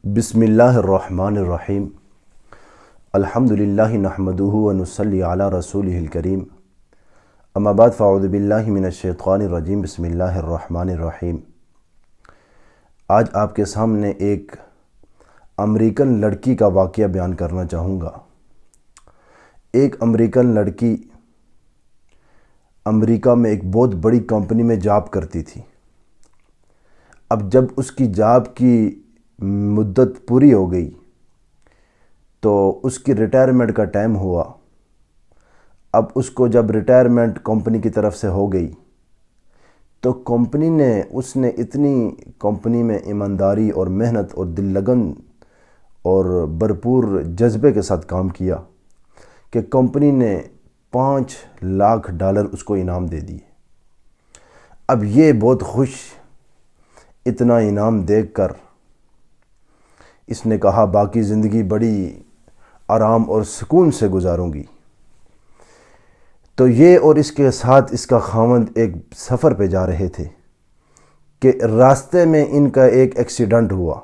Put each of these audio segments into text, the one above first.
بسم اللہ الرحمن الرحیم الحمدللہ نحمدہ ونصلی علی رسولہ الکریم اما بعد فاعوذ باللہ من الشیطان الرجیم بسم اللہ الرحمن الرحیم۔ آج آپ کے سامنے ایک امریکن لڑکی کا واقعہ بیان کرنا چاہوں گا۔ ایک امریکن لڑکی امریکہ میں ایک بہت بڑی کمپنی میں جاب کرتی تھی۔ اب جب اس کی جاب کی مدت پوری ہو گئی تو اس کی ریٹائرمنٹ کا ٹائم ہوا۔ اب اس کو جب ریٹائرمنٹ کمپنی کی طرف سے ہو گئی تو اس نے اتنی کمپنی میں ایمانداری اور محنت اور دل لگن اور بھرپور جذبے کے ساتھ کام کیا کہ کمپنی نے $5 لاکھ اس کو انعام دے دیے۔ اب یہ بہت خوش اتنا انعام دیکھ کر اس نے کہا باقی زندگی بڑی آرام اور سکون سے گزاروں گی۔ تو یہ اور اس کے ساتھ اس کا خاوند ایک سفر پہ جا رہے تھے کہ راستے میں ان کا ایک ایکسیڈنٹ ہوا۔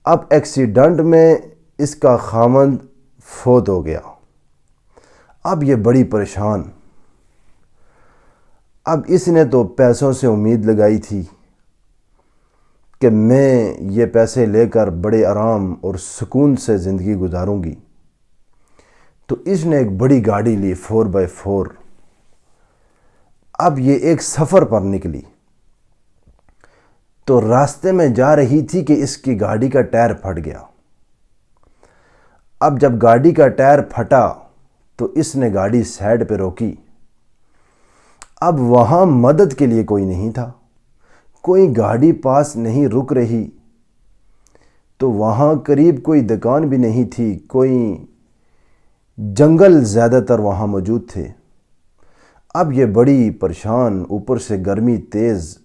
اب ایکسیڈنٹ میں اس کا خاوند فوت ہو گیا۔ اب یہ بڑی پریشان۔ اب اس نے تو پیسوں سے امید لگائی تھی کہ میں یہ پیسے لے کر بڑے آرام اور سکون سے زندگی گزاروں گی۔ تو اس نے ایک بڑی گاڑی لی 4x4۔ اب یہ ایک سفر پر نکلی تو راستے میں جا رہی تھی کہ اس کی گاڑی کا ٹائر پھٹ گیا۔ اب جب گاڑی کا ٹائر پھٹا تو اس نے گاڑی سائیڈ پہ روکی۔ اب وہاں مدد کے لیے کوئی نہیں تھا، کوئی گاڑی پاس نہیں رک رہی، تو وہاں قریب کوئی دکان بھی نہیں تھی، کوئی جنگل زیادہ تر وہاں موجود تھے۔ اب یہ بڑی پریشان، اوپر سے گرمی تیز،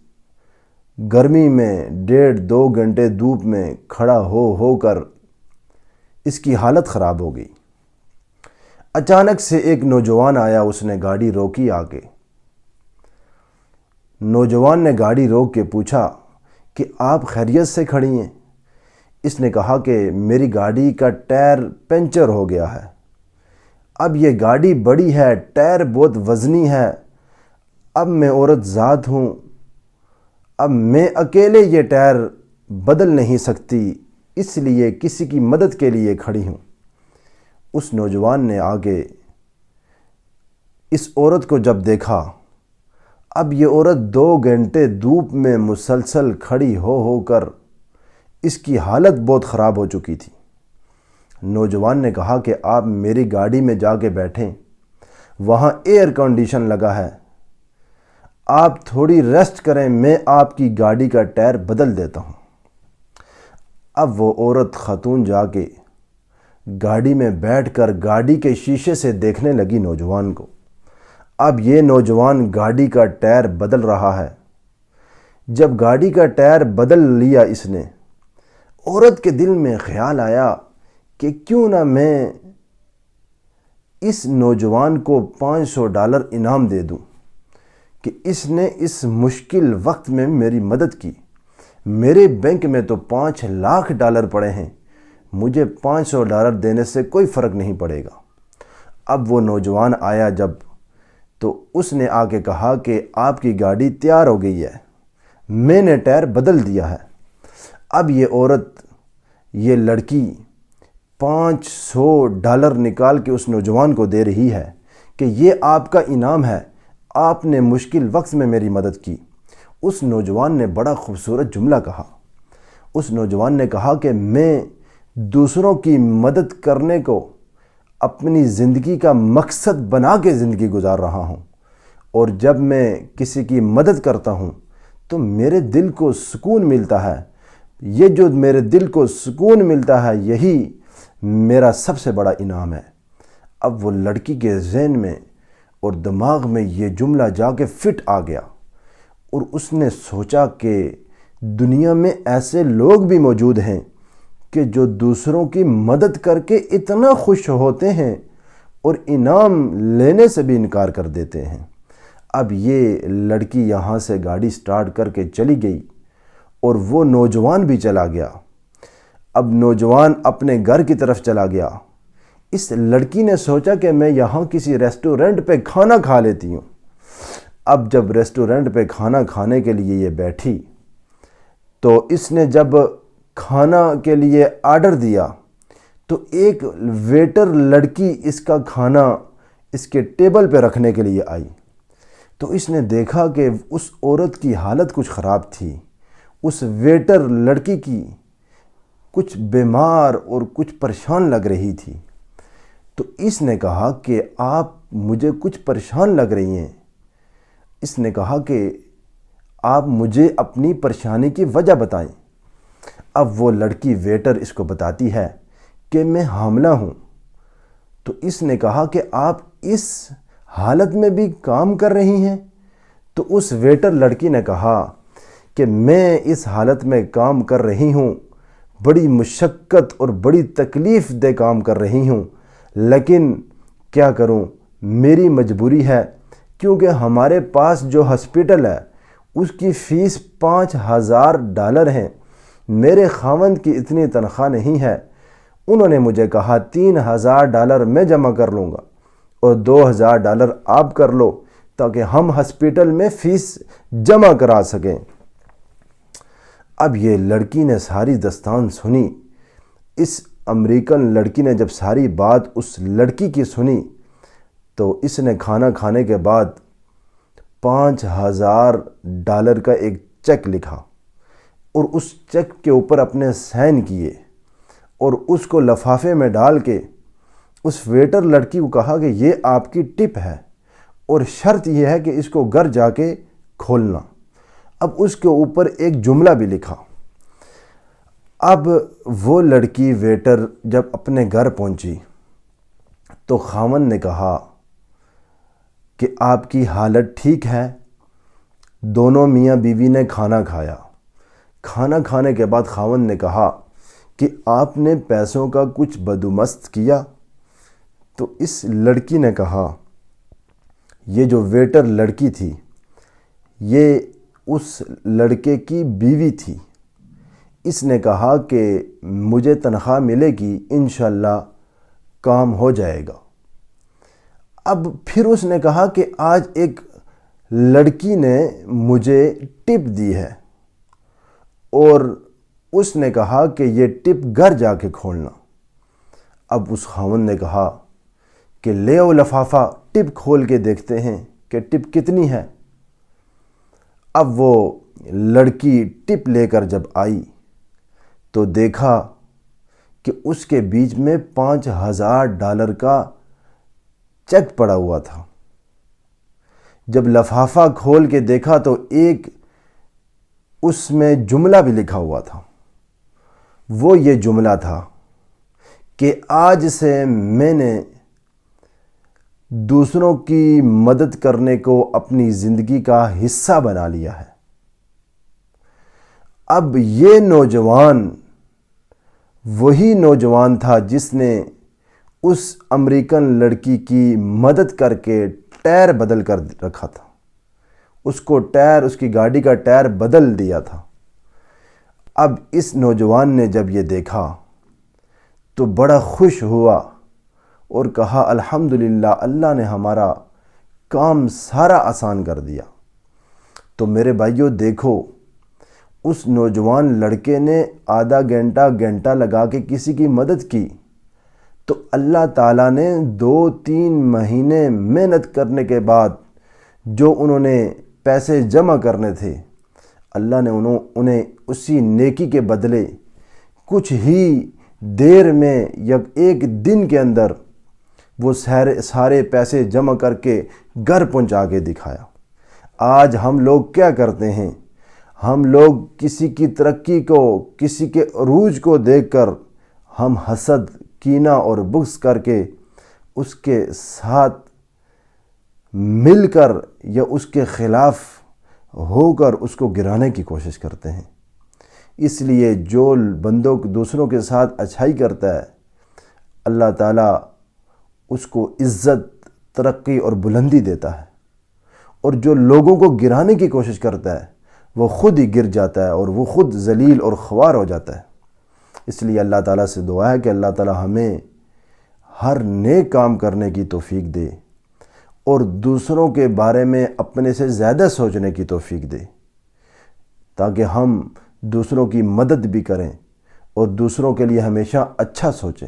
گرمی میں 1.5-2 گھنٹے دھوپ میں کھڑا ہو کر اس کی حالت خراب ہو گئی۔ اچانک سے ایک نوجوان آیا، اس نے گاڑی روکی آگے۔ نوجوان نے گاڑی روک کے پوچھا کہ آپ خیریت سے کھڑی ہیں؟ اس نے کہا کہ میری گاڑی کا ٹائر پنچر ہو گیا ہے۔ اب یہ گاڑی بڑی ہے، ٹائر بہت وزنی ہے، اب میں عورت ذات ہوں، اب میں اکیلے یہ ٹائر بدل نہیں سکتی، اس لیے کسی کی مدد کے لیے کھڑی ہوں۔ اس نوجوان نے آگے اس عورت کو جب دیکھا، اب یہ عورت 2 گھنٹے دھوپ میں مسلسل کھڑی ہو کر اس کی حالت بہت خراب ہو چکی تھی۔ نوجوان نے کہا کہ آپ میری گاڑی میں جا کے بیٹھیں، وہاں ایئر کنڈیشن لگا ہے، آپ تھوڑی ریسٹ کریں، میں آپ کی گاڑی کا ٹائر بدل دیتا ہوں۔ اب وہ عورت خاتون جا کے گاڑی میں بیٹھ کر گاڑی کے شیشے سے دیکھنے لگی نوجوان کو۔ اب یہ نوجوان گاڑی کا ٹائر بدل رہا ہے۔ جب گاڑی کا ٹائر بدل لیا اس نے، عورت کے دل میں خیال آیا کہ کیوں نہ میں اس نوجوان کو $500 انعام دے دوں کہ اس نے اس مشکل وقت میں میری مدد کی۔ میرے بینک میں تو $5 لاکھ پڑے ہیں، مجھے $500 دینے سے کوئی فرق نہیں پڑے گا۔ اب وہ نوجوان آیا جب، تو اس نے آ کے کہا کہ آپ کی گاڑی تیار ہو گئی ہے، میں نے ٹائر بدل دیا ہے۔ اب یہ عورت، یہ لڑکی $500 نکال کے اس نوجوان کو دے رہی ہے کہ یہ آپ کا انعام ہے، آپ نے مشکل وقت میں میری مدد کی۔ اس نوجوان نے بڑا خوبصورت جملہ کہا۔ اس نوجوان نے کہا کہ میں دوسروں کی مدد کرنے کو اپنی زندگی کا مقصد بنا کے زندگی گزار رہا ہوں، اور جب میں کسی کی مدد کرتا ہوں تو میرے دل کو سکون ملتا ہے۔ یہ جو میرے دل کو سکون ملتا ہے، یہی میرا سب سے بڑا انعام ہے۔ اب وہ لڑکی کے ذہن میں اور دماغ میں یہ جملہ جا کے فٹ آ گیا، اور اس نے سوچا کہ دنیا میں ایسے لوگ بھی موجود ہیں کہ جو دوسروں کی مدد کر کے اتنا خوش ہوتے ہیں اور انعام لینے سے بھی انکار کر دیتے ہیں۔ اب یہ لڑکی یہاں سے گاڑی سٹارٹ کر کے چلی گئی اور وہ نوجوان بھی چلا گیا۔ اب نوجوان اپنے گھر کی طرف چلا گیا۔ اس لڑکی نے سوچا کہ میں یہاں کسی ریسٹورنٹ پہ کھانا کھا لیتی ہوں۔ اب جب ریسٹورنٹ پہ کھانا کھانے کے لیے یہ بیٹھی تو اس نے جب کھانا کے لیے آرڈر دیا تو ایک ویٹر لڑکی اس کا کھانا اس کے ٹیبل پہ رکھنے کے لیے آئی۔ تو اس نے دیکھا کہ اس عورت کی حالت کچھ خراب تھی، اس ویٹر لڑکی کی کچھ بیمار اور کچھ پریشان لگ رہی تھی۔ تو اس نے کہا کہ آپ مجھے کچھ پریشان لگ رہی ہیں۔ اس نے کہا کہ آپ مجھے اپنی پریشانی کی وجہ بتائیں۔ اب وہ لڑکی ویٹر اس کو بتاتی ہے کہ میں حاملہ ہوں۔ تو اس نے کہا کہ آپ اس حالت میں بھی کام کر رہی ہیں؟ تو اس ویٹر لڑکی نے کہا کہ میں اس حالت میں کام کر رہی ہوں، بڑی مشقت اور بڑی تکلیف دہ کام کر رہی ہوں، لیکن کیا کروں، میری مجبوری ہے، کیونکہ ہمارے پاس جو ہسپیٹل ہے اس کی فیس $5000 ہے، میرے خاوند کی اتنی تنخواہ نہیں ہے۔ انہوں نے مجھے کہا $3000 میں جمع کر لوں گا اور $2000 آپ کر لو تاکہ ہم ہسپیٹل میں فیس جمع کرا سکیں۔ اب یہ لڑکی نے ساری داستان سنی۔ اس امریکن لڑکی نے جب ساری بات اس لڑکی کی سنی تو اس نے کھانا کھانے کے بعد $5000 کا ایک چیک لکھا اور اس چیک کے اوپر اپنے سائن کیے اور اس کو لفافے میں ڈال کے اس ویٹر لڑکی کو کہا کہ یہ آپ کی ٹپ ہے اور شرط یہ ہے کہ اس کو گھر جا کے کھولنا۔ اب اس کے اوپر ایک جملہ بھی لکھا۔ اب وہ لڑکی ویٹر جب اپنے گھر پہنچی تو خاوند نے کہا کہ آپ کی حالت ٹھیک ہے۔ دونوں میاں بیوی نے کھانا کھایا۔ کھانا کھانے کے بعد خاوند نے کہا کہ آپ نے پیسوں کا کچھ بدومست کیا؟ تو اس لڑکی نے کہا، یہ جو ویٹر لڑکی تھی یہ اس لڑکے کی بیوی تھی، اس نے کہا کہ مجھے تنخواہ ملے گی، انشاءاللہ کام ہو جائے گا۔ اب پھر اس نے کہا کہ آج ایک لڑکی نے مجھے ٹپ دی ہے اور اس نے کہا کہ یہ ٹپ گھر جا کے کھولنا۔ اب اس خاوند نے کہا کہ لے آؤ لفافہ، ٹپ کھول کے دیکھتے ہیں کہ ٹپ کتنی ہے۔ اب وہ لڑکی ٹپ لے کر جب آئی تو دیکھا کہ اس کے بیچ میں $5000 کا چیک پڑا ہوا تھا۔ جب لفافہ کھول کے دیکھا تو ایک اس میں جملہ بھی لکھا ہوا تھا۔ وہ یہ جملہ تھا کہ آج سے میں نے دوسروں کی مدد کرنے کو اپنی زندگی کا حصہ بنا لیا ہے۔ اب یہ نوجوان وہی نوجوان تھا جس نے اس امریکن لڑکی کی مدد کر کے ٹائر بدل کر رکھا تھا، اس کی گاڑی کا ٹائر بدل دیا تھا۔ اب اس نوجوان نے جب یہ دیکھا تو بڑا خوش ہوا اور کہا الحمدللہ، اللہ نے ہمارا کام سارا آسان کر دیا۔ تو میرے بھائیوں دیکھو، اس نوجوان لڑکے نے آدھا گھنٹہ لگا کے کسی کی مدد کی تو اللہ تعالیٰ نے 2-3 مہینے محنت کرنے کے بعد جو انہوں نے پیسے جمع کرنے تھے، اللہ نے انہیں اسی نیکی کے بدلے کچھ ہی دیر میں یا ایک دن کے اندر وہ سارے پیسے جمع کر کے گھر پہنچا کے دکھایا۔ آج ہم لوگ کیا کرتے ہیں؟ ہم لوگ کسی کی ترقی کو، کسی کے عروج کو دیکھ کر ہم حسد، کینہ اور بغض کر کے اس کے ساتھ مل کر یا اس کے خلاف ہو کر اس کو گرانے کی کوشش کرتے ہیں۔ اس لیے جو بندوں دوسروں کے ساتھ اچھائی کرتا ہے، اللہ تعالیٰ اس کو عزت، ترقی اور بلندی دیتا ہے، اور جو لوگوں کو گرانے کی کوشش کرتا ہے وہ خود ہی گر جاتا ہے اور وہ خود ذلیل اور خوار ہو جاتا ہے۔ اس لیے اللہ تعالیٰ سے دعا ہے کہ اللہ تعالیٰ ہمیں ہر نیک کام کرنے کی توفیق دے اور دوسروں کے بارے میں اپنے سے زیادہ سوچنے کی توفیق دے، تاکہ ہم دوسروں کی مدد بھی کریں اور دوسروں کے لیے ہمیشہ اچھا سوچیں۔